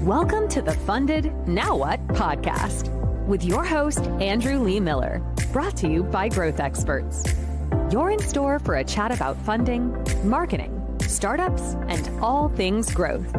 Welcome to the Funded Now What podcast with your host, Andrew Lee Miller, brought to you by GrowthExpertz. You're in store for a chat about funding, marketing, startups, and all things growth.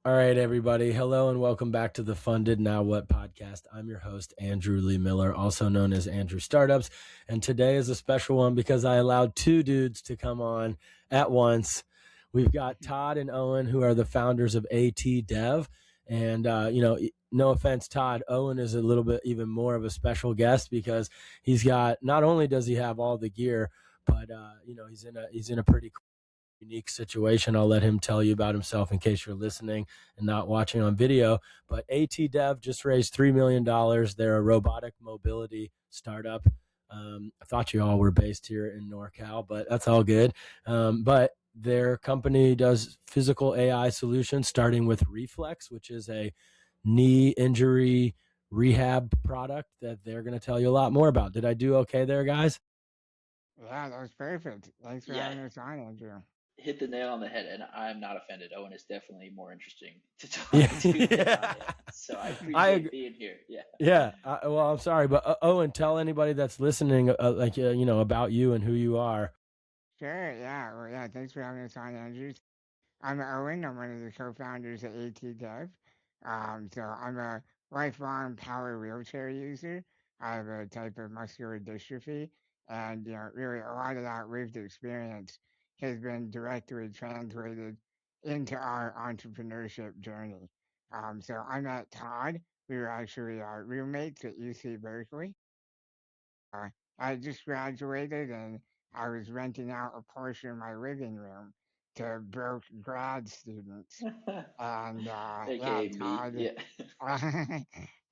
All right, everybody. Hello and welcome back to the Funded Now What podcast. I'm your host, Andrew Lee Miller, also known as Andrew Startups. And today is a special one because I allowed two dudes to come on at once. We've got Todd and Owen, who are the founders of ATDev. And, no offense, Todd, Owen is a little bit even more of a special guest because he's got, not only does he have all the gear, but, he's in a pretty cool, unique situation. I'll let him tell you about himself in case you're listening and not watching on video. But ATDev just raised $3 million. They're a robotic mobility startup. I thought you all were based here in NorCal, but that's all good. But their company does physical AI solutions, starting with Reflex, which is a knee injury rehab product that they're going to tell you a lot more about. Did I do okay there, guys? Yeah, that was perfect. Thanks for having us on, Andrew. Hit the nail on the head, and I'm not offended. Owen is definitely more interesting to talk to. So I appreciate being here. Yeah. I'm sorry, but Owen, tell anybody that's listening, about you and who you are. Sure. Yeah. Well, yeah. Thanks for having us on, Andrew. I'm Owen. I'm one of the co-founders at ATDev. So I'm a lifelong power wheelchair user. I have a type of muscular dystrophy, and really a lot of that lived experience has been directly translated into our entrepreneurship journey. So I met Todd. We were actually roommates at UC Berkeley. I just graduated and I was renting out a portion of my living room to broke grad students. And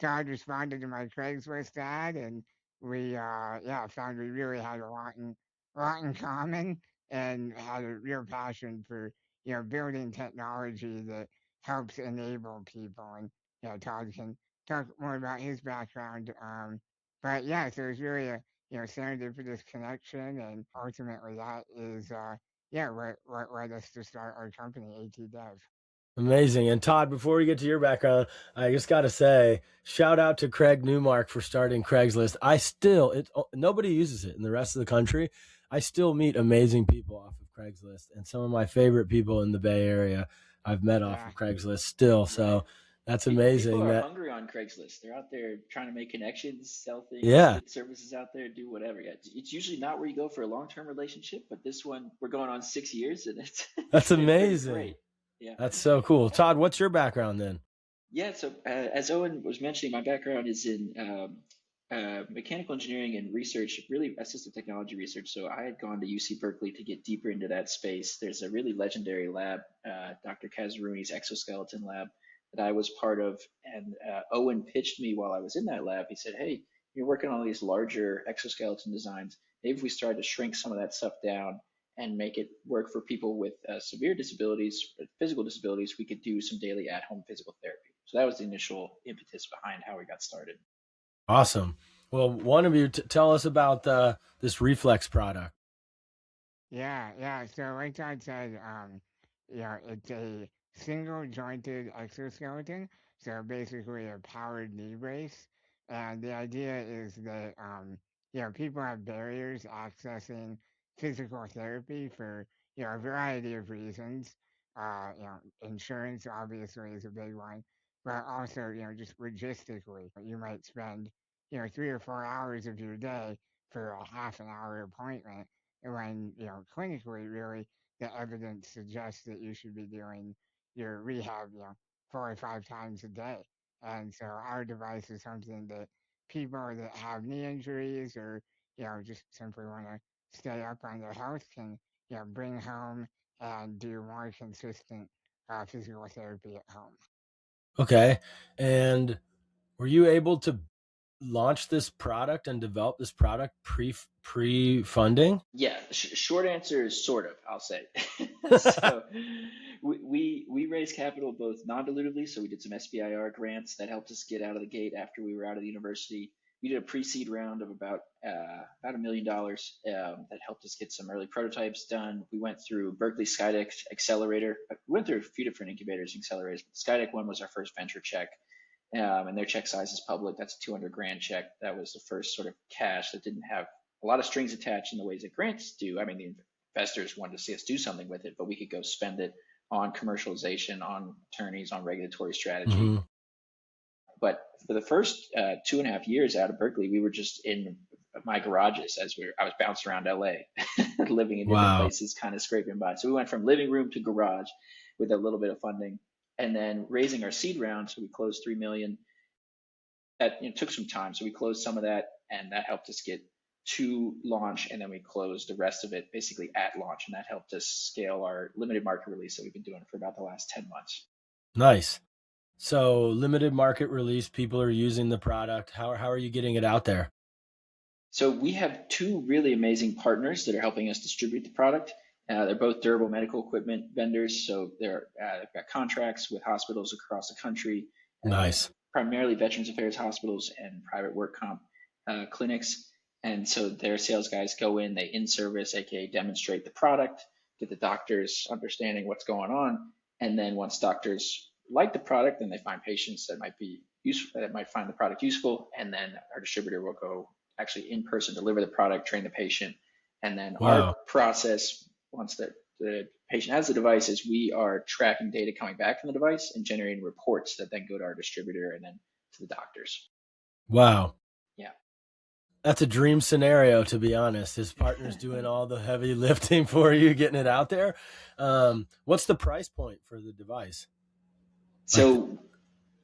Todd responded to my Craigslist ad, and we found we really had a lot in common and had a real passion for building technology that helps enable people. And Todd can talk more about his background. But yeah, so it's really a serendipitous connection, and ultimately that is what led us to start our company, ATDev. Amazing. And Todd, before we get to your background, I just got to say, shout out to Craig Newmark for starting Craigslist. Nobody uses it in the rest of the country. I still meet amazing people off of Craigslist, and some of my favorite people in the Bay Area I've met off of Craigslist still. So that's amazing. People are hungry on Craigslist. They're out there trying to make connections, sell things, get services out there, do whatever. Yeah, it's usually not where you go for a long-term relationship, but this one, we're going on 6 years, and that's amazing. Great. Yeah, that's so cool. Todd, what's your background then? Yeah, so as Owen was mentioning, my background is in mechanical engineering and research, really assistive technology research. So I had gone to UC Berkeley to get deeper into that space. There's a really legendary lab, Dr. Kazaruni's exoskeleton lab, that I was part of. And Owen pitched me while I was in that lab. He said, hey, you're working on all these larger exoskeleton designs. Maybe if we started to shrink some of that stuff down and make it work for people with severe disabilities, physical disabilities, we could do some daily at-home physical therapy. So that was the initial impetus behind how we got started. Awesome. Well, one of you tell us about this Reflex product. Yeah. So like Todd said, it's a single jointed exoskeleton. So basically a powered knee brace. And the idea is that, people have barriers accessing physical therapy for, a variety of reasons. Insurance obviously is a big one, but also, just logistically, you might spend, 3 or 4 hours of your day for a half an hour appointment when, clinically, really, the evidence suggests that you should be doing your rehab, 4 or 5 times a day. And so our device is something that people that have knee injuries or, just simply want to stay up on their health can, bring home and do more consistent physical therapy at home. Okay. And were you able to launch this product and develop this product pre-funding? Yeah, short answer is sort of, I'll say. So we raised capital both non-dilutively, so we did some SBIR grants that helped us get out of the gate after we were out of the university. we did a pre-seed round of about $1 million that helped us get some early prototypes done. We went through Berkeley Skydeck Accelerator. We went through a few different incubators and accelerators, but the Skydeck one was our first venture check. And their check size is public. That's a 200 grand check. That was the first sort of cash that didn't have a lot of strings attached in the ways that grants do. I mean, the investors wanted to see us do something with it, but we could go spend it on commercialization, on attorneys, on regulatory strategy. Mm-hmm. But for the first 2.5 years out of Berkeley, we were just in my garages I was bouncing around LA, living in different places, kind of scraping by. So we went from living room to garage with a little bit of funding, and then raising our seed round. So we closed $3 million. That took some time. So we closed some of that, and that helped us get to launch, and then we closed the rest of it basically at launch, and that helped us scale our limited market release that we've been doing for about the last 10 months. Nice. So limited market release, people are using the product. How are you getting it out there? So we have 2 really amazing partners that are helping us distribute the product. They're both durable medical equipment vendors, so they've got contracts with hospitals across the country. Nice. Primarily Veterans Affairs hospitals and private work comp clinics. And so their sales guys go in, they in-service, aka demonstrate the product, get the doctors understanding what's going on. And then once doctors like the product, then they find patients that might be useful, that might find the product useful. And then our distributor will go actually in person, deliver the product, train the patient. And then our process, once the patient has the device, is we are tracking data coming back from the device and generating reports that then go to our distributor and then to the doctors. Wow. Yeah. That's a dream scenario, to be honest. His partner's doing all the heavy lifting for you, getting it out there. What's the price point for the device? So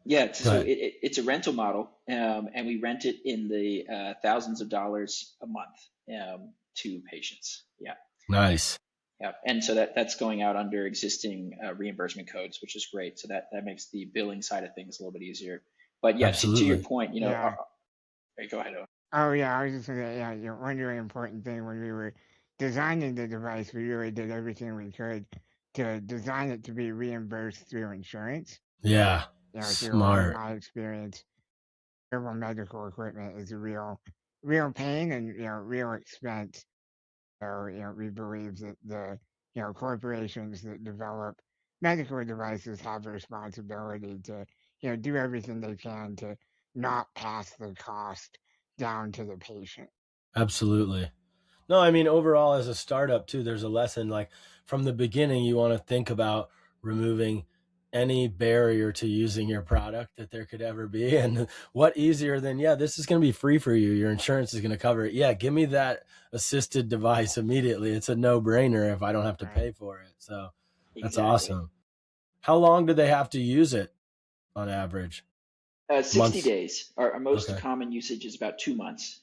it's a rental model, and we rent it in the thousands of dollars a month to patients. Yeah. Nice. Yeah, and so that's going out under existing reimbursement codes, which is great. So that makes the billing side of things a little bit easier. But yeah, to your point, go ahead, Owen. Oh yeah, I was just saying, one really important thing when we were designing the device, we really did everything we could to design it to be reimbursed through insurance. Yeah, smart. Through my experience, durable medical equipment is a real pain and real expense. So we believe that the corporations that develop medical devices have a responsibility to do everything they can to not pass the cost down to the patient. Absolutely. No, I mean, overall as a startup too, there's a lesson, like from the beginning, you want to think about removing any barrier to using your product that there could ever be. And what easier than, this is going to be free for you. Your insurance is going to cover it. Yeah. Give me that assisted device immediately. It's a no brainer if I don't have to pay for it. So that's awesome. How long do they have to use it on average? 60 Months? Days. Our most common usage is about 2 months.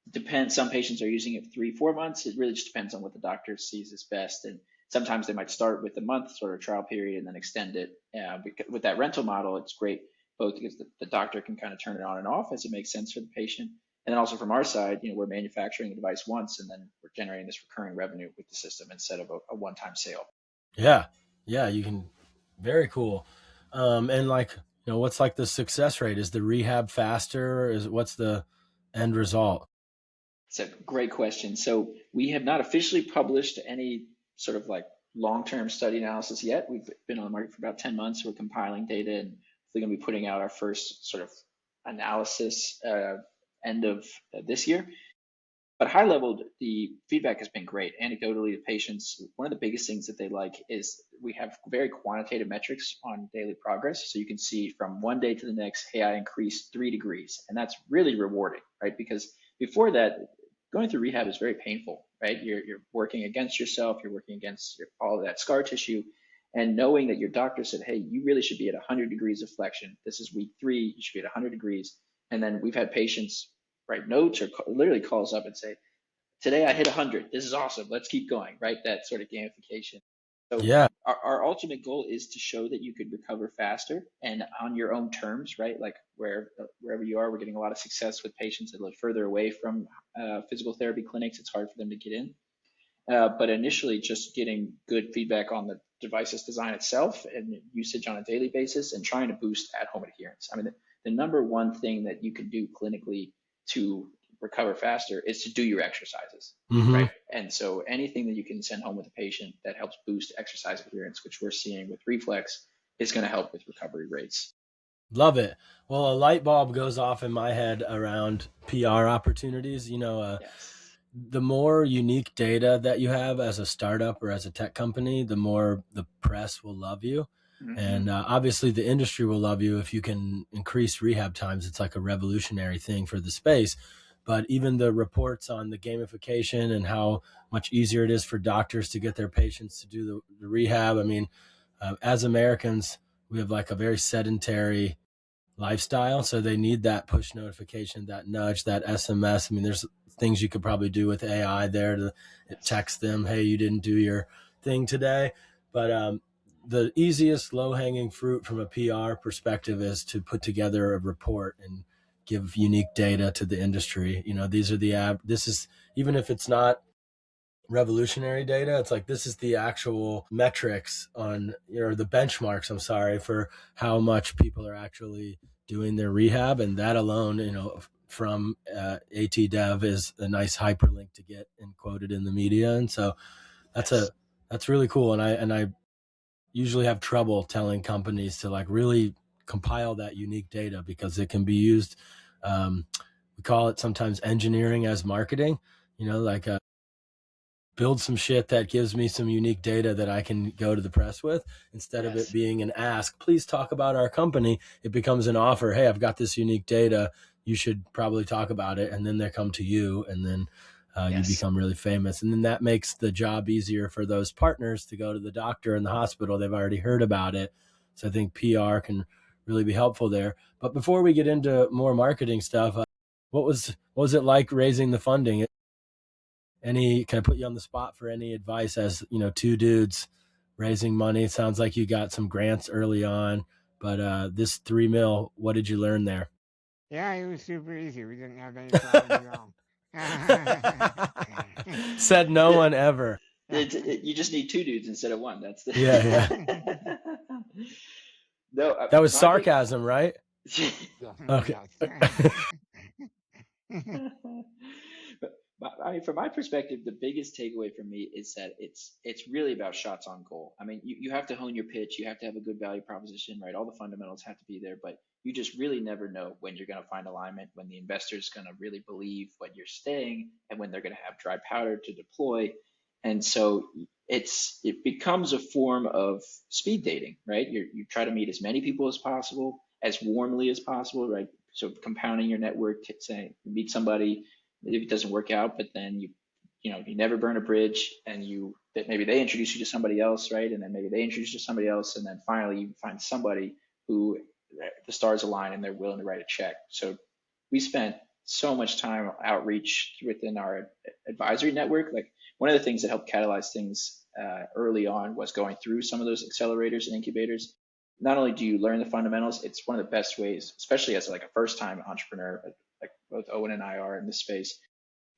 Depends. Some patients are using it 3-4 months. It really just depends on what the doctor sees as best. And sometimes they might start with a month sort of trial period and then extend it. With that rental model, it's great both because the doctor can kind of turn it on and off as it makes sense for the patient. And then also from our side, we're manufacturing the device once and then we're generating this recurring revenue with the system instead of a one-time sale. Yeah. Yeah. You can. Very cool. And what's like the success rate? Is the rehab faster? What's the end result? It's a great question. So we have not officially published any sort of like long-term study analysis yet. We've been on the market for about 10 months. We're compiling data and we're going to be putting out our first sort of analysis end of this year. But high level, the feedback has been great. Anecdotally, the patients, one of the biggest things that they like is we have very quantitative metrics on daily progress. So you can see from one day to the next, hey, I increased 3 degrees. And that's really rewarding, right? Because before that, going through rehab is very painful, right? You're working against yourself. You're working against all of that scar tissue. And knowing that your doctor said, hey, you really should be at 100 degrees of flexion. This is week 3. You should be at 100 degrees. And then we've had patients write notes or literally calls up and say, today I hit 100. This is awesome. Let's keep going, right? That sort of gamification. So our ultimate goal is to show that you could recover faster and on your own terms, right? Like wherever you are, we're getting a lot of success with patients that live further away from physical therapy clinics. It's hard for them to get in. But initially just getting good feedback on the device's design itself and usage on a daily basis and trying to boost at-home adherence. I mean, the number one thing that you can do clinically to recover faster is to do your exercises, right? And so anything that you can send home with a patient that helps boost exercise adherence, which we're seeing with Reflex, is going to help with recovery rates. Love it. Well, a light bulb goes off in my head around PR opportunities. Yes. The more unique data that you have as a startup or as a tech company, the more the press will love you. And obviously the industry will love you if you can increase rehab times. It's like a revolutionary thing for the space. But even the reports on the gamification and how much easier it is for doctors to get their patients to do the rehab. I mean, as Americans, we have like a very sedentary lifestyle, so they need that push notification, that nudge, that SMS. I mean, there's things you could probably do with AI there to text them, hey, you didn't do your thing today. But the easiest low-hanging fruit from a PR perspective is to put together a report and give unique data to the industry. These are this is, even if it's not revolutionary data, it's like this is the actual metrics on, the benchmarks, I'm sorry, for how much people are actually doing their rehab. And that alone, from ATDev is a nice hyperlink to get and quoted in the media. And so that's really cool. And I usually have trouble telling companies to like really compile that unique data, because it can be used, we call it sometimes engineering as marketing, like build some shit that gives me some unique data that I can go to the press with, instead of it being an ask, please talk about our company. It becomes an offer. Hey, I've got this unique data. You should probably talk about it. And then they come to you, and then you become really famous. And then that makes the job easier for those partners to go to the doctor and the hospital. They've already heard about it. So I think PR can really be helpful there. But before we get into more marketing stuff, what was it like raising the funding? Can I put you on the spot for any advice as, two dudes raising money? It sounds like you got some grants early on, but this $3 million, what did you learn there? Yeah, it was super easy. We didn't have any problems at all. Said no one ever. You just need two dudes instead of one. That's the yeah. No, that was sarcasm, right? Okay. But I mean, from my perspective, the biggest takeaway for me is that it's really about shots on goal. I mean, you have to hone your pitch, you have to have a good value proposition, right? All the fundamentals have to be there, but you just really never know when you're going to find alignment, when the investor's going to really believe what you're saying, and when they're going to have dry powder to deploy. And so it becomes a form of speed dating, right? You try to meet as many people as possible, as warmly as possible, right? So compounding your network, saying you meet somebody, if it doesn't work out, but then you never burn a bridge, and that maybe they introduce you to somebody else, right? And then maybe they introduce you to somebody else, and then finally you find somebody who the stars align and they're willing to write a check. So we spent so much time outreach within our advisory network. Like, one of the things that helped catalyze things early on was going through some of those accelerators and incubators. Not only do you learn the fundamentals, it's one of the best ways, especially as like a first-time entrepreneur, like both Owen and I are in this space,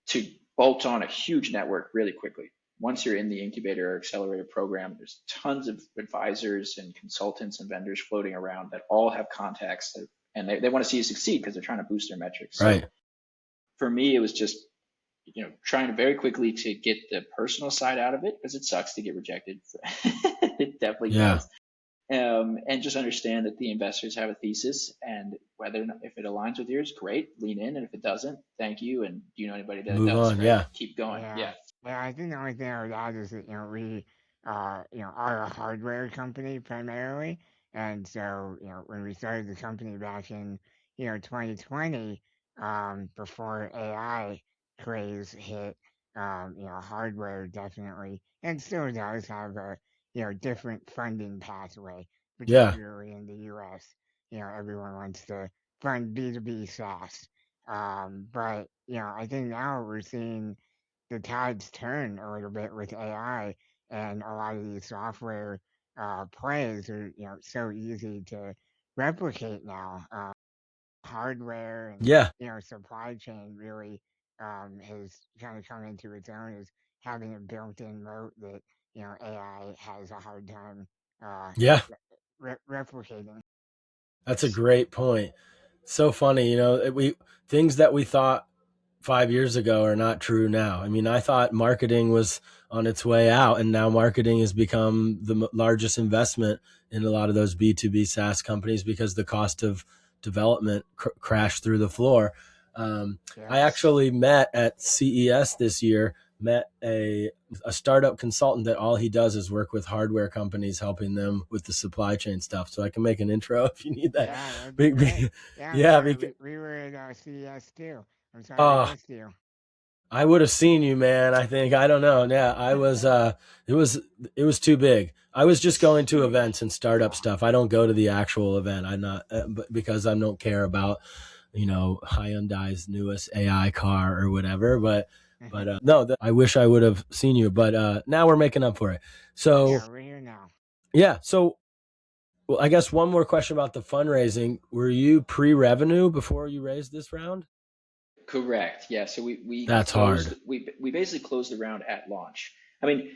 to bolt on a huge network really quickly. Once you're in the incubator or accelerator program, there's tons of advisors and consultants and vendors floating around that all have contacts and they want to see you succeed because they're trying to boost their metrics. Right. So for me, it was just trying to very quickly to get the personal side out of it, because it sucks to get rejected. It definitely does. And just understand that the investors have a thesis, and if it aligns with yours, great, lean in, and if it doesn't, thank you. And do you know anybody that Move does? on, right? yeah. Keep going. Yeah. I think the only thing I would add is that we are a hardware company primarily, and so when we started the company back in 2020, before AI craze hit, hardware definitely and still does have a different funding pathway, particularly in the U.S. Everyone wants to fund B2B SaaS, but I think now we're seeing the tides turn a little bit with AI, and a lot of these software plays are so easy to replicate now. Hardware and supply chain really has kind of come into its own as having a built-in moat that AI has a hard time replicating. That's a great point. So funny, things that we thought 5 years ago are not true now. I mean, I thought marketing was on its way out, and now marketing has become the largest investment in a lot of those B2B SaaS companies because the cost of development crashed through the floor. I Yes. actually met at CES this year, met a startup consultant that all he does is work with hardware companies, helping them with the supply chain stuff. So I can make an intro if you need that. Yeah, that'd be Big, great. big, Yeah, I'm yeah, sorry. because, We were at CES too. I'm sorry we oh, missed you. I would have seen you, man. I think, I don't know. Yeah, I was. It was too big. I was just going to events and startup stuff. I don't go to the actual event. I'm not, but because I don't care about, Hyundai's newest AI car or whatever. But no, I wish I would have seen you. But now we're making up for it. So Yeah, we're here now. yeah. So well, I guess one more question about the fundraising. Were you pre-revenue before you raised this round? Correct. Yeah. So we That's closed hard. we basically closed the round at launch. I mean,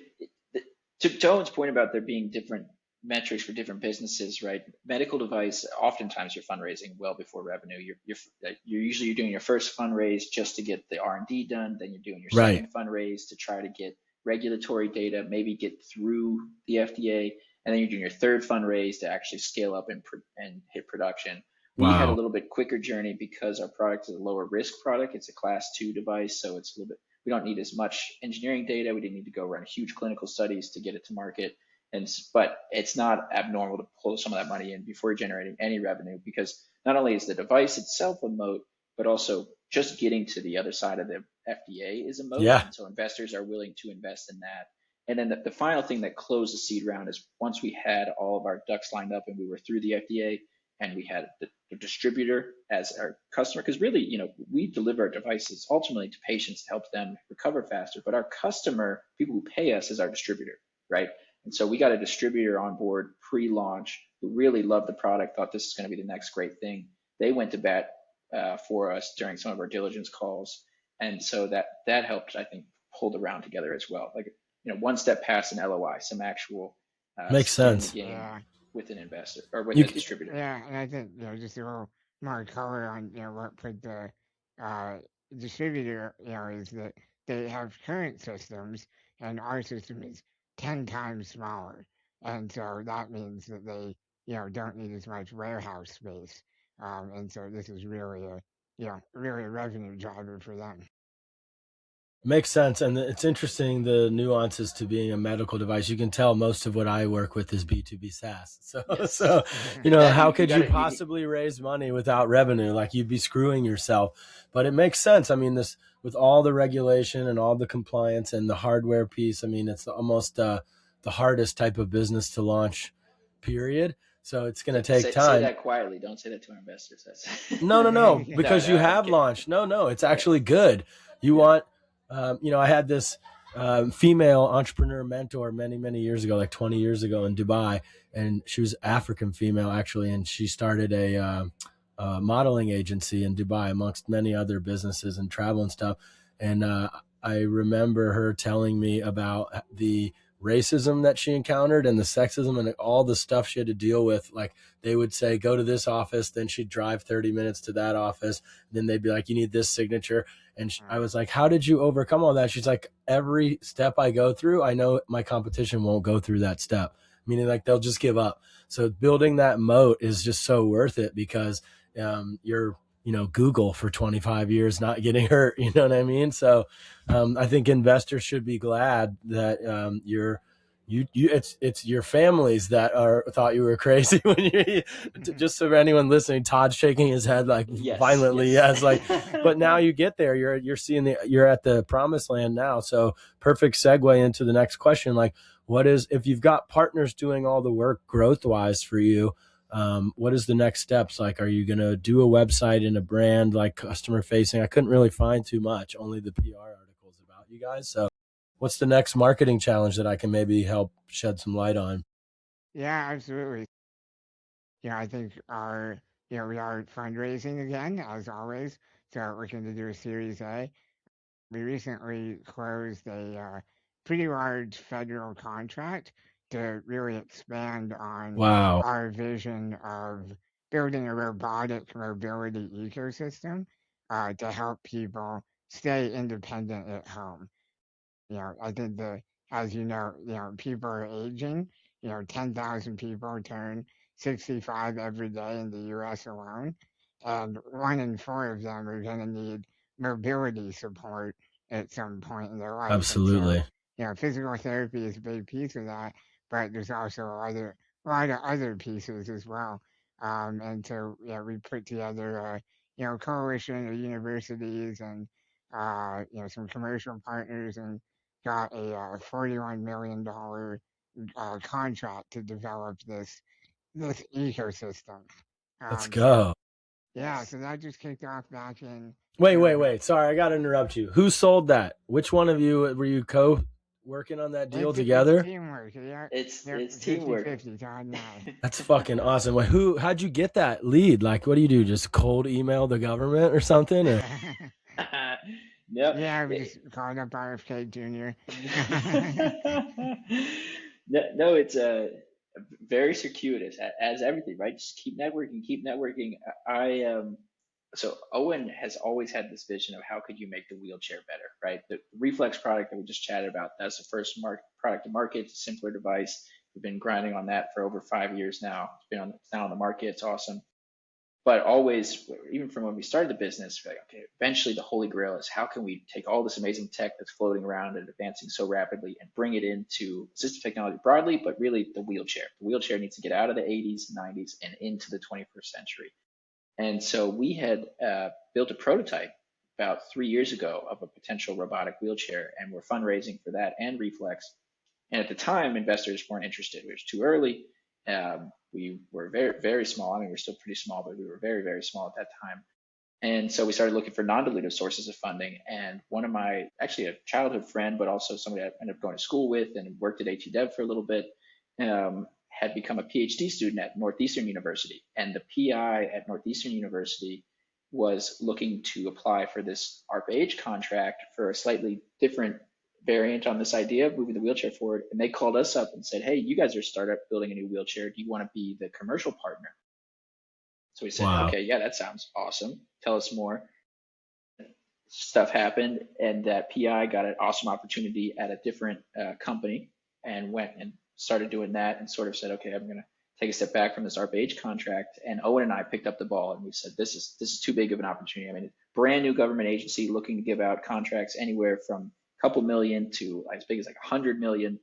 to Owen's point about there being different metrics for different businesses, right? Medical device, oftentimes you're fundraising well before revenue. You're usually doing your first fundraise just to get the R&D done, then you're doing your Right. second fundraise to try to get regulatory data, maybe get through the FDA, and then you're doing your third fundraise to actually scale up and hit production. We had a Wow. little bit quicker journey because our product is a lower risk product. It's a class 2 device, so it's a little bit, we don't need as much engineering data. We didn't need to go run huge clinical studies to get it to market. But it's not abnormal to pull some of that money in before generating any revenue, because not only is the device itself a moat, but also just getting to the other side of the FDA is a moat. Yeah. And so investors are willing to invest in that. And then the final thing that closed the seed round is once we had all of our ducks lined up and we were through the FDA, and we had the distributor as our customer, because really, we deliver our devices ultimately to patients to help them recover faster, but our customer, people who pay us, is our distributor, right? And so we got a distributor on board pre-launch who really loved the product, thought this is going to be the next great thing. They went to bat for us during some of our diligence calls, and so that helped, I think, pull the round together as well. Like, one step past an LOI, some actual Makes skin in the sense. game Yeah. with an investor or with You a distributor. Yeah, and I think just a little more color on what put the uh, distributor is that they have current systems, and our system is 10 times smaller, and so that means that they don't need as much warehouse space, and so this is really a really a revenue driver for them. Makes sense. And it's interesting the nuances to being a medical device. You can tell most of what I work with is B2B SaaS. So, Yes. so That how you could got you to. possibly raise money without revenue? Like you'd be screwing yourself. But it makes sense. I mean, this with all the regulation and all the compliance and the hardware piece, I mean, it's almost the hardest type of business to launch, period. So it's going to take Say time. that quietly. Don't say that to our investors. That's No, no, because no. you I'm have kidding. launched. No, it's Yeah, actually good. You yeah. want, I had this female entrepreneur mentor many years ago, like 20 years ago in Dubai, and she was African female actually, and she started a modeling agency in Dubai amongst many other businesses and travel and stuff. And I remember her telling me about the racism that she encountered and the sexism and all the stuff she had to deal with. Like they would say, go to this office, then she'd drive 30 minutes to that office. Then they'd be like, you need this signature. And I was like, how did you overcome all that? She's like, every step I go through, I know my competition won't go through that step, meaning like they'll just give up. So building that moat is just so worth it because you're, Google for 25 years, not getting hurt. You know what I mean? So I think investors should be glad that it's your families that are thought you were crazy when you just so anyone listening, Todd's shaking his head like Yes, violently. yes. Yes, like, but now you get there, you're seeing you're at the promised land now. So perfect segue into the next question. Like, what is, if you've got partners doing all the work growth wise for you, what is the next steps? Like, are you going to do a website and a brand like customer facing? I couldn't really find too much, only the PR articles about you guys. So what's the next marketing challenge that I can maybe help shed some light on? Yeah, absolutely. Yeah, I think we are fundraising again as always. So we're going to do a Series A. We recently closed a pretty large federal contract to really expand on Wow. our vision of building a robotic mobility ecosystem to help people stay independent at home. I think that, as people are aging. 10,000 people turn 65 every day in the U.S. alone, and 1 in 4 of them are going to need mobility support at some point in their life. And so, Absolutely. physical therapy is a big piece of that, but there's also a lot of other pieces as well. And so, we put together a coalition of universities and some commercial partners, and got a $41 million contract to develop this ecosystem. Let's So go. yeah, so that just kicked off back in Wait. Sorry, I got to interrupt you. Who sold that? Which one of you were you working on that deal it's together? teamwork. Yeah, It's 50 teamwork. 50, Todd and I. That's fucking awesome. Wait, how'd you get that lead? Like, what do you do? Just cold email the government or something? Or No. Yeah, we just called up RFK Jr. No, it's very circuitous as everything, right? Just keep networking, keep networking. So Owen has always had this vision of how could you make the wheelchair better, right? The Reflex product that we just chatted about, that's the first product to market. It's a simpler device. We've been grinding on that for over 5 years now. It's now on the market. It's awesome. But always, even from when we started the business, we're like, okay, eventually the holy grail is how can we take all this amazing tech that's floating around and advancing so rapidly and bring it into assistive technology broadly, but really the wheelchair. The wheelchair needs to get out of the 80s, 90s, and into the 21st century. And so we had built a prototype about 3 years ago of a potential robotic wheelchair, and we're fundraising for that and Reflex. And at the time, investors weren't interested. It was too early. We were very, very small. I mean, we're still pretty small, but we were very, very small at that time. And so we started looking for non-dilutive sources of funding. And one of my, actually a childhood friend, but also somebody I ended up going to school with and worked at ATDev for a little bit, had become a PhD student at Northeastern University. And the PI at Northeastern University was looking to apply for this ARPA-H contract for a slightly different variant on this idea of moving the wheelchair forward. And they called us up and said, hey, you guys are a startup building a new wheelchair. Do you want to be the commercial partner? So we said, wow. okay, yeah, that sounds awesome. Tell us more. Stuff happened, and that PI got an awesome opportunity at a different company and went and started doing that and sort of said, okay, I'm going to take a step back from this ARPA-H contract. And Owen and I picked up the ball and we said, this is too big of an opportunity. I mean, brand new government agency looking to give out contracts anywhere from a couple million to as big as like 100 million.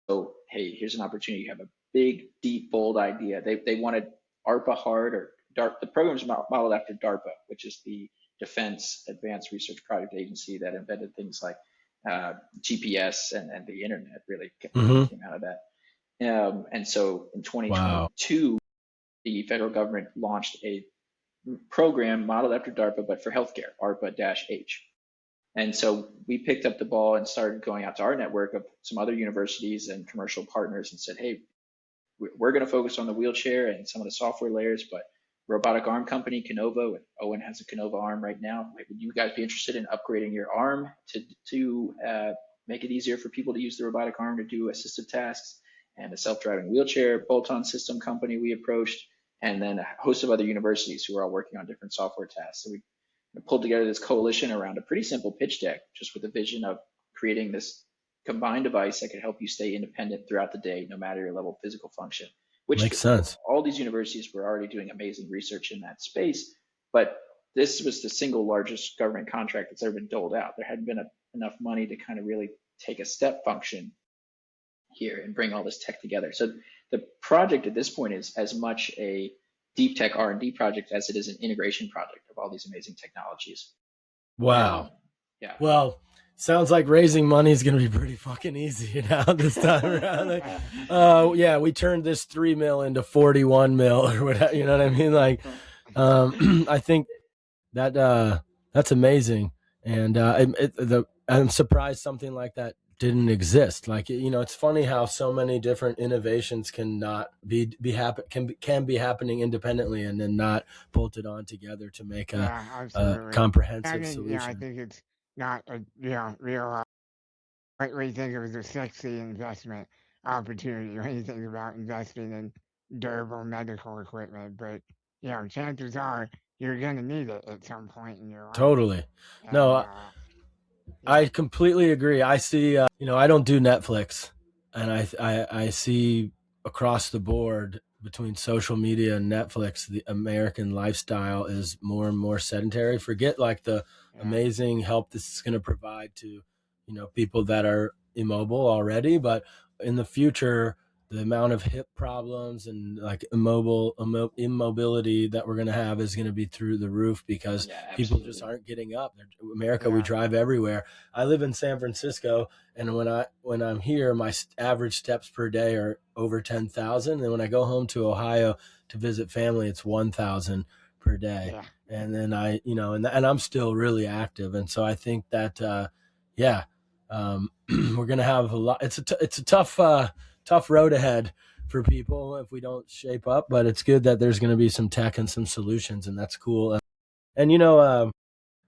So, hey, here's an opportunity. You have a big, deep, bold idea. They wanted ARPA hard, or DARPA. The program's modeled after DARPA, which is the Defense Advanced Research Project Agency that invented things like GPS and the internet really came out of that. And so in 2022, wow, the federal government launched a program modeled after DARPA, but for healthcare, ARPA-H. And so we picked up the ball and started going out to our network of some other universities and commercial partners and said, hey, we're going to focus on the wheelchair and some of the software layers, but robotic arm company, Canova, Owen has a Canova arm right now. Would you guys be interested in upgrading your arm to make it easier for people to use the robotic arm to do assistive tasks? And a self-driving wheelchair bolt-on system company we approached, and then a host of other universities who are all working on different software tasks. So we pulled together this coalition around a pretty simple pitch deck, just with the vision of creating this combined device that could help you stay independent throughout the day, no matter your level of physical function. Which makes sense. All these universities were already doing amazing research in that space, but this was the single largest government contract that's ever been doled out. There hadn't been enough money to kind of really take a step function here and bring all this tech together. So the project at this point is as much a deep tech R&D project as it is an integration project of all these amazing technologies. Wow. Yeah. Well, sounds like raising money is going to be pretty fucking easy now this time around. Like, yeah, we turned this 3 mil into 41 mil or whatever. You know what I mean? Like, I think that that's amazing, and I'm surprised something like that didn't exist. Like, it's funny how so many different innovations cannot be happening independently and then not bolted on together to make a comprehensive solution. Yeah, I think it's not a real. What we think of as a sexy investment opportunity when you think about investing in durable medical equipment, but chances are you're gonna need it at some point in your life. Totally. And No, I yeah, completely agree. I see, I don't do Netflix, and I see across the board between social media and Netflix, the American lifestyle is more and more sedentary. Forget like the yeah, amazing help this is going to provide to, people that are immobile already, but in the future, the amount of hip problems and like immobility that we're going to have is going to be through the roof because Yeah, people just absolutely. aren't getting up. America, we yeah, drive everywhere. I live in San Francisco, and when I'm here, my average steps per day are over 10,000, and when I go home to Ohio to visit family, it's 1,000 per day. yeah, And then and I'm still really active, and so I think that yeah, we're gonna have a lot. It's a tough road ahead for people if we don't shape up, but it's good that there's going to be some tech and some solutions, and that's cool. And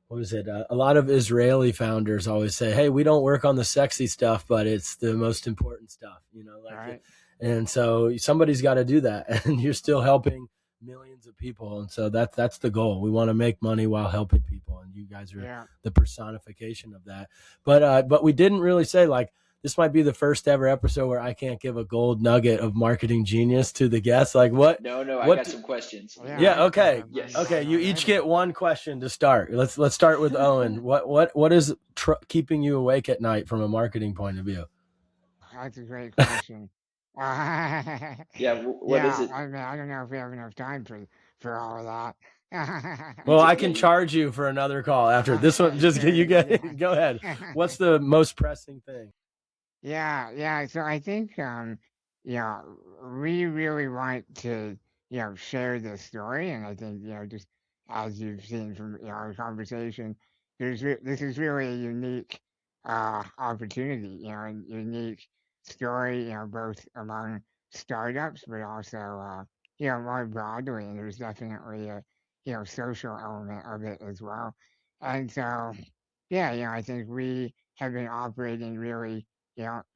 what is it? A lot of Israeli founders always say, "Hey, we don't work on the sexy stuff, but it's the most important stuff." right, And so somebody's got to do that, and you're still helping millions of people, and so that's the goal. We want to make money while helping people, and you guys are yeah. the personification of that. But we didn't really say like this might be the first ever episode where I can't give a gold nugget of marketing genius to the guests. Like No, I what got some questions. Yeah, yeah. I think Okay. I've learned a Yes. lot Okay. You each already. get one question to start. Let's start with Owen. What is keeping you awake at night from a marketing point of view? That's a great question. Yeah, what is Yeah, it? I mean, I don't know if we have enough time for all of that. Well, I Yeah, can charge you for another call after this one. Okay, Just you great. get go ahead. Yeah. What's the most pressing thing? Yeah, yeah. So I think, yeah, we really want to, share this story, and I think, just as you've seen from our conversation, this is really a unique opportunity, and unique story, both among startups, but also, more broadly, and there's definitely a, social element of it as well. And so, yeah, I think we have been operating really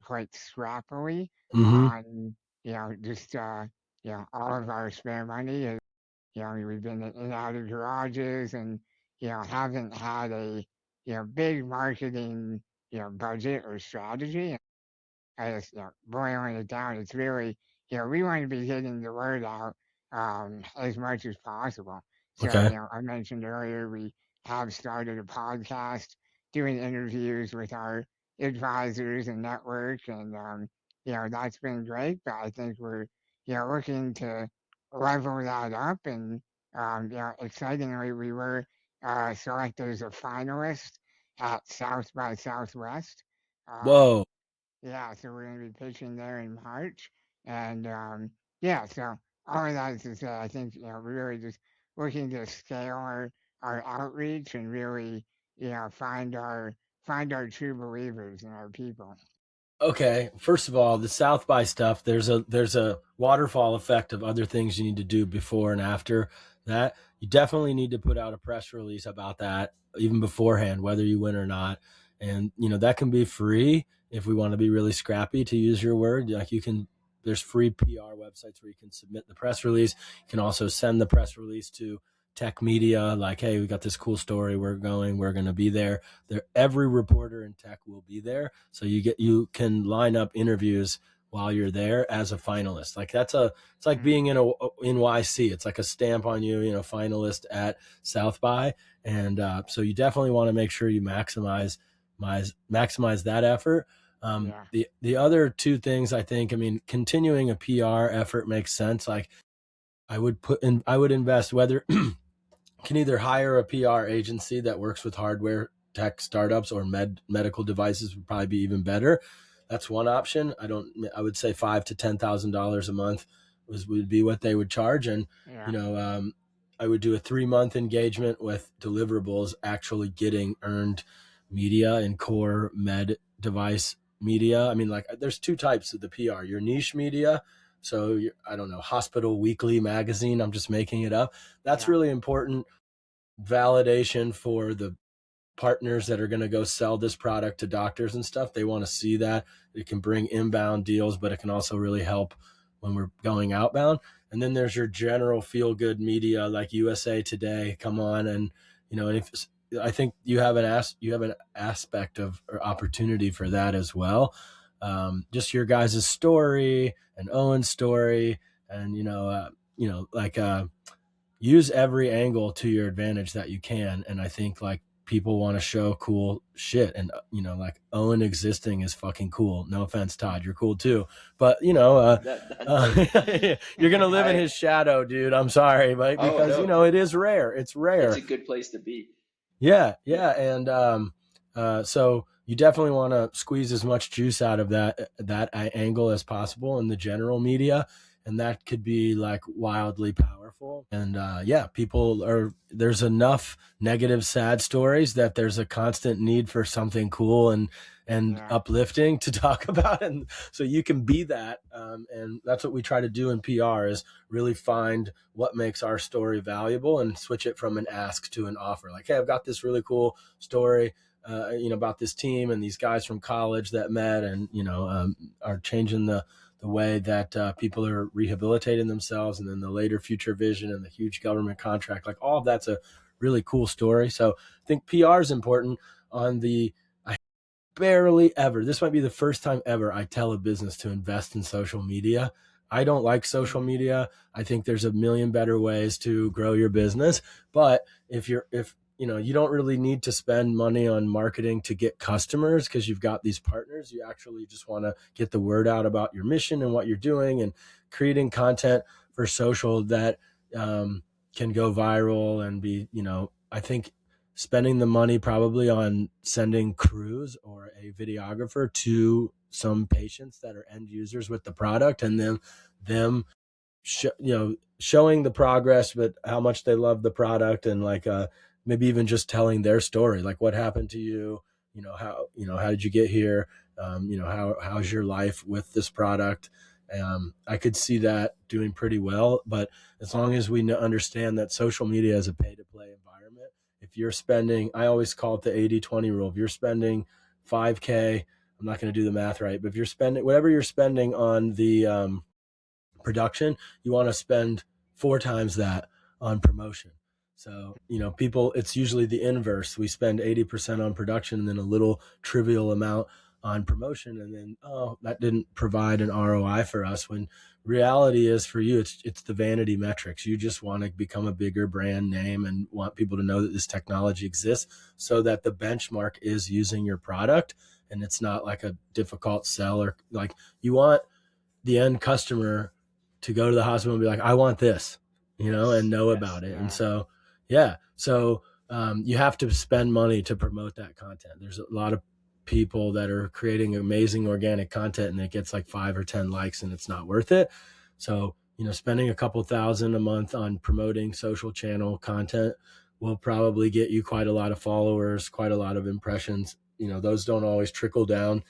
quite scrappily Mm-hmm. on, just, all of our spare money. We've been in and out of garages and, haven't had a, big marketing, budget or strategy. I just, boiling it down, it's really, we want to be getting the word out as much as possible. So, Okay. I mentioned earlier we have started a podcast doing interviews with our advisors and network, and that's been great. But I think we're, looking to level that up, and excitingly, we were selected as a finalist at South by Southwest. Um, Whoa. yeah, so we're going to be pitching there in March. And yeah, so all of that is to say, I think, we're really just looking to scale our outreach and really, find our true believers in our people. Okay, first of all, the South by stuff, there's a waterfall effect of other things you need to do before and after that. You definitely need to put out a press release about that even beforehand, whether you win or not. And that can be free if we want to be really scrappy, to use your word. Like there's free PR websites where you can submit the press release. You can also send the press release to tech media, like, hey, we got this cool story, we're going to be there. Every reporter in tech will be there, so you can line up interviews while you're there as a finalist. Like it's like Mm, being in a NYC. It's like a stamp on you, finalist at South by. And so you definitely want to make sure you maximize that effort. yeah, The other two things, I think, I mean, continuing a PR effort makes sense. Like I would invest, whether can either hire a PR agency that works with hardware tech startups, or medical devices would probably be even better. That's one option. I would say $5,000 to $10,000 a month would be what they would charge. And, yeah, you know, I would do a 3-month engagement with deliverables, actually getting earned media and core med device media. I mean, like there's two types of the PR, your niche media. So I don't know, Hospital Weekly magazine, I'm just making it up. That's yeah, really important validation for the partners that are going to go sell this product to doctors and stuff. They want to see that it can bring inbound deals, but it can also really help when we're going outbound. And then there's your general feel good media like USA Today, come on. And, and if I think you have an aspect of or opportunity for that as well. Just your guys' story and Owen's story, and use every angle to your advantage that you can. And I think like people want to show cool shit, and like Owen existing is fucking cool. No offense, Todd, you're cool too, but you're gonna live in his shadow, dude. I'm sorry, but because it is rare. It's rare. It's a good place to be. Yeah. And so you definitely want to squeeze as much juice out of that angle as possible in the general media, and that could be like wildly powerful. And there's enough negative, sad stories that there's a constant need for something cool and uplifting to talk about, and so you can be that. And that's what we try to do in PR, is really find what makes our story valuable and switch it from an ask to an offer. Like, hey, I've got this really cool story about this team and these guys from college that met and are changing the way that people are rehabilitating themselves, and then the later future vision and the huge government contract. Like, all of that's a really cool story. So I think PR is important. Barely ever, this might be the first time ever I tell a business to invest in social media. I don't like social media. I think there's a million better ways to grow your business. But if you don't really need to spend money on marketing to get customers, because you've got these partners. You actually just want to get the word out about your mission and what you're doing, and creating content for social that can go viral and be, I think spending the money probably on sending crews or a videographer to some patients that are end users with the product, and then them showing the progress, but how much they love the product, and like maybe even just telling their story, like what happened to you, how did you get here, how's your life with this product. I could see that doing pretty well, but as long as we understand that social media is a pay-to-play environment. If you're spending, I always call it the 80-20 rule. If you're spending $5K, I'm not going to do the math right, but if you're spending whatever you're spending on the production, you want to spend 4 times that on promotion. So, people, it's usually the inverse. We spend 80% on production and then a little trivial amount on promotion, and then, that didn't provide an ROI for us, when reality is for you, it's the vanity metrics. You just want to become a bigger brand name and want people to know that this technology exists, so that the benchmark is using your product, and it's not like a difficult sell, or like you want the end customer to go to the hospital and be like, I want this, and know about it. Yeah. And so, you have to spend money to promote that content. There's a lot of people that are creating amazing organic content and it gets like 5 or 10 likes and it's not worth it. So, spending a couple $1,000 a month on promoting social channel content will probably get you quite a lot of followers, quite a lot of impressions. Those don't always trickle down,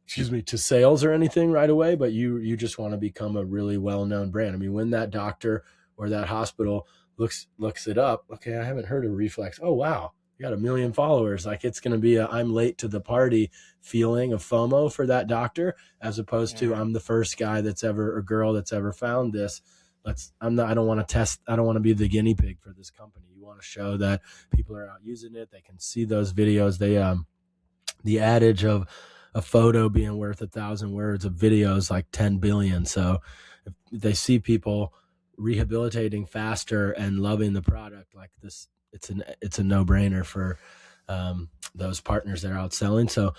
to sales or anything right away, but you just want to become a really well-known brand. I mean, when that doctor or that hospital looks it up, okay, I haven't heard of Reflex. Oh, wow, you got 1 million followers. Like, it's going to be I'm late to the party feeling of FOMO for that doctor, as opposed to I'm the first guy that's ever, or girl that's ever found this. I don't want to test. I don't want to be the guinea pig for this company. You want to show that people are out using it. They can see those videos. The adage of a photo being worth 1,000 words, of videos like 10 billion. So if they see people rehabilitating faster and loving the product like this, it's a no-brainer for those partners that are out selling. So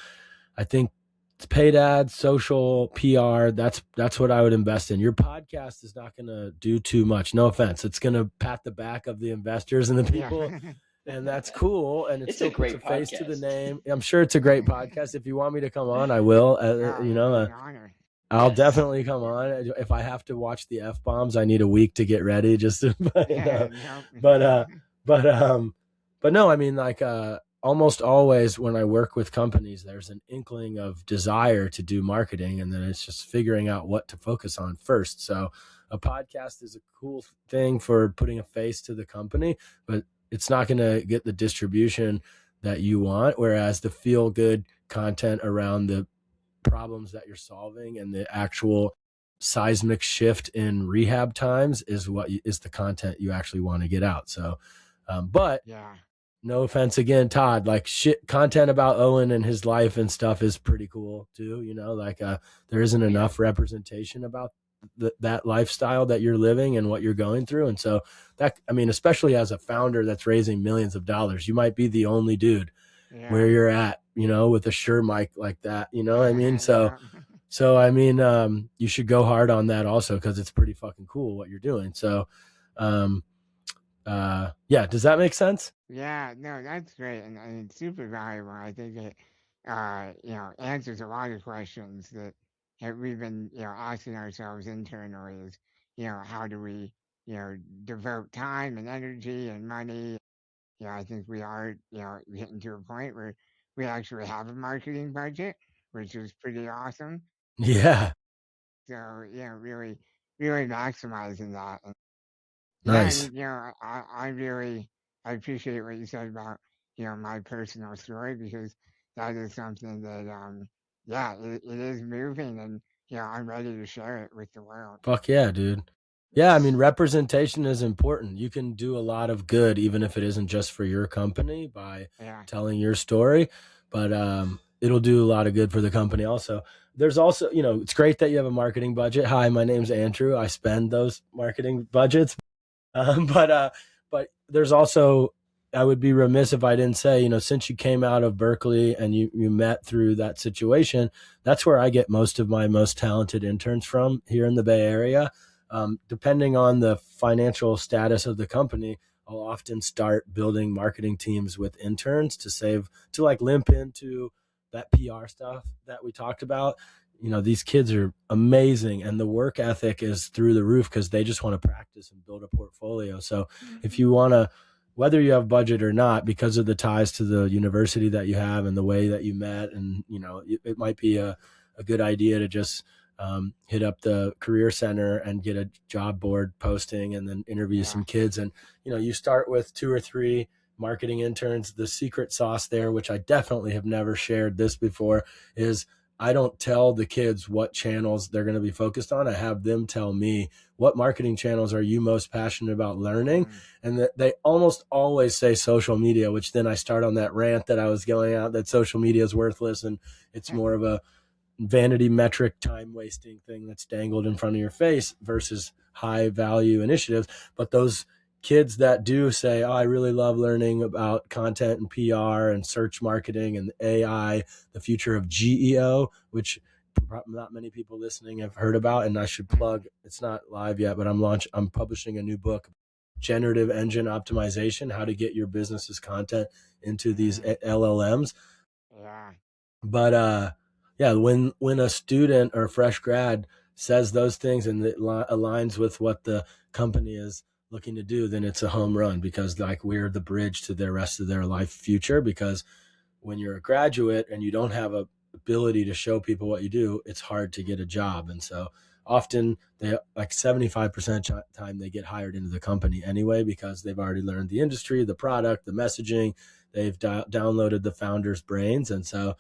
I think it's paid ads, social, PR. That's what I would invest in. Your podcast is not going to do too much. No offense. It's going to pat the back of the investors and the people. Yeah. And that's cool. And it's still a great face to the name. I'm sure it's a great podcast. If you want me to come on, I will. I'll definitely come on. If I have to watch the F-bombs, I need a week to get ready. But no, I mean, like almost always when I work with companies, there's an inkling of desire to do marketing, and then it's just figuring out what to focus on first. So a podcast is a cool thing for putting a face to the company, but it's not going to get the distribution that you want. Whereas the feel good content around the problems that you're solving and the actual seismic shift in rehab times is what is the content you actually want to get out. So, but Yeah. no offense again, Todd, like shit content about Owen and his life and stuff is pretty cool too. You know, like there isn't enough representation about that lifestyle that you're living and what you're going through. And so that, I mean, especially as a founder that's raising millions of dollars, you might be the only dude where you're at, you know, with a sure mic like that, you know what I mean? So, I mean, you should go hard on that also, because it's pretty fucking cool what you're doing. So, yeah, does that make sense? Yeah, no, that's great, and it's super valuable. I think it, answers a lot of questions that we've been, asking ourselves internally. Is, how do we, devote time and energy and money? I think we are, getting to a point where we actually have a marketing budget, which is pretty awesome. Yeah. So, really, really maximizing that. Yeah, Nice. and I appreciate what you said about my personal story, because that is something that it is moving, and I'm ready to share it with the world. Fuck yeah, dude. Yeah, I mean, representation is important. You can do a lot of good, even if it isn't just for your company, by Yeah, telling your story, but it'll do a lot of good for the company also. There's also, you know, it's great that you have a marketing budget. Hi, my name's Andrew. I spend those marketing budgets. But there's also, I would be remiss if I didn't say, you know, since you came out of Berkeley and you met through that situation, that's where I get most of my most talented interns from here in the Bay Area. Depending on the financial status of the company, I'll often start building marketing teams with interns to like limp into that PR stuff that we talked about. You know, these kids are amazing, and the work ethic is through the roof because they just want to practice and build a portfolio. So if you want to, whether you have budget or not, because of the ties to the university that you have and the way that you met, and, you know, it might be a good idea to just hit up the career center and get a job board posting and then interview some kids. And, you know, you start with 2 or 3 marketing interns. The secret sauce there, which I definitely have never shared this before, is I don't tell the kids what channels they're going to be focused on. I have them tell me, what marketing channels are you most passionate about learning? And that they almost always say social media, which then I start on that rant that I was going out, that social media is worthless and it's more of a vanity metric, time wasting thing that's dangled in front of your face versus high value initiatives. But those kids that do say, oh, I really love learning about content and PR and search marketing and AI, the future of GEO, which not many people listening have heard about. And I should plug, it's not live yet, but I'm publishing a new book, Generative Engine Optimization, how to get your business's content into these LLMs. yeah, But yeah, when a student or a fresh grad says those things and it aligns with what the company is looking to do, then it's a home run, because like we're the bridge to the rest of their life future. Because when you're a graduate and you don't have a ability to show people what you do, it's hard to get a job. And so often they, like 75% time, they get hired into the company anyway, because they've already learned the industry, the product, the messaging, they've downloaded the founder's brains. And so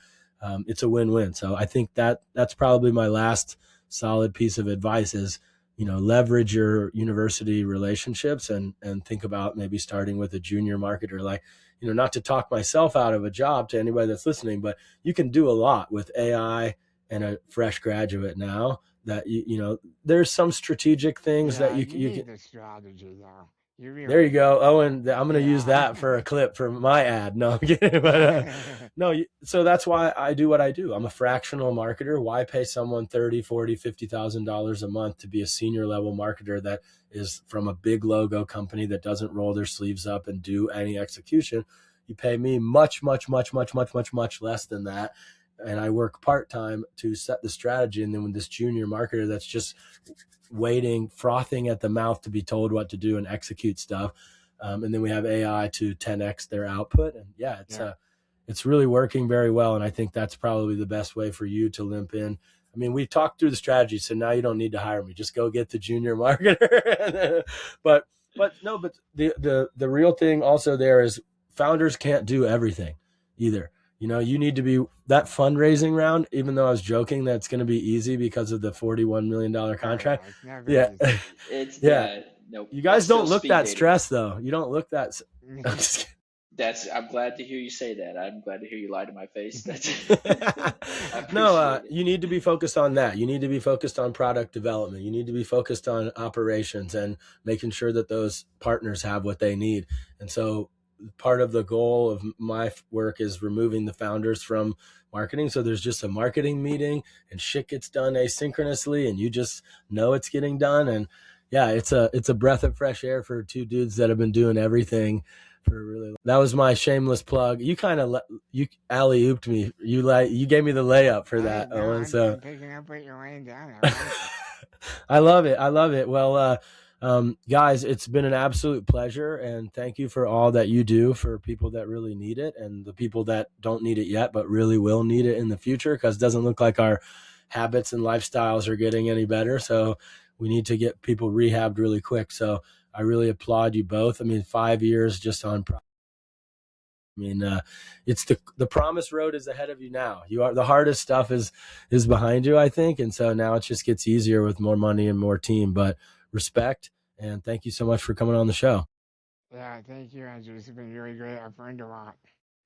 it's a win-win. So I think that's probably my last solid piece of advice is, you know, leverage your university relationships and think about maybe starting with a junior marketer. Like, you know, not to talk myself out of a job to anybody that's listening, but you can do a lot with AI and a fresh graduate now. That you know, there's some strategic things that you need can. the strategy though. There you go. Owen, I'm going to use that for a clip for my ad. No, I'm kidding. But no, so that's why I do what I do. I'm a fractional marketer. Why pay someone $30,000, $40,000, $50,000 a month to be a senior level marketer that is from a big logo company that doesn't roll their sleeves up and do any execution? You pay me much, much, much, much, much, much, much less than that. And I work part-time to set the strategy. And then when this junior marketer that's just waiting, frothing at the mouth to be told what to do and execute stuff. And then we have AI to 10x their output. And yeah, it's really working very well. And I think that's probably the best way for you to limp in. I mean, we talked through the strategy, so now you don't need to hire me. Just go get the junior marketer. but the real thing also there is founders can't do everything either. you need to be that fundraising round, even though I was joking that's going to be easy because of the $41 million contract. It's never Yeah. easy. It's Yeah. nope. You guys That's still don't look speed that dating. stressed though. You don't look that. I'm just kidding. I'm glad to hear you say that. I'm glad to hear you lie to my face. I No, appreciate it. you need to be focused on that. You need to be focused on product development. You need to be focused on operations and making sure that those partners have what they need. And so part of the goal of my work is removing the founders from marketing. So there's just a marketing meeting and shit gets done asynchronously and you just know it's getting done. And yeah, it's a breath of fresh air for two dudes that have been doing everything for really. That was my shameless plug. You kind of you alley-ooped me. You gave me the layup for that, Owen. So I'm picking up what you're laying down. I love it. I love it. Well, guys, it's been an absolute pleasure, and thank you for all that you do for people that really need it and the people that don't need it yet but really will need it in the future, because it doesn't look like our habits and lifestyles are getting any better. So we need to get people rehabbed really quick. So I really applaud you both. I mean, 5 years just on. It's the promise road is ahead of you now. The hardest stuff is behind you, I think. And so now it just gets easier with more money and more team, but respect. And thank you so much for coming on the show. Yeah, thank you, Andrew. It's been really great. I've learned a lot.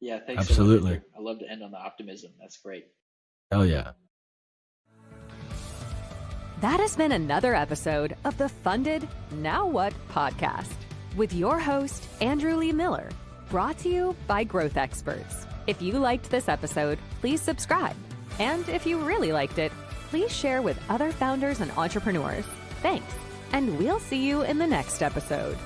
Yeah, thanks Absolutely. so much, Andrew. I love to end on the optimism. That's great. Hell yeah. That has been another episode of the Funded Now What podcast with your host, Andrew Lee Miller, brought to you by GrowthExpertz. If you liked this episode, please subscribe. And if you really liked it, please share with other founders and entrepreneurs. Thanks. And we'll see you in the next episode.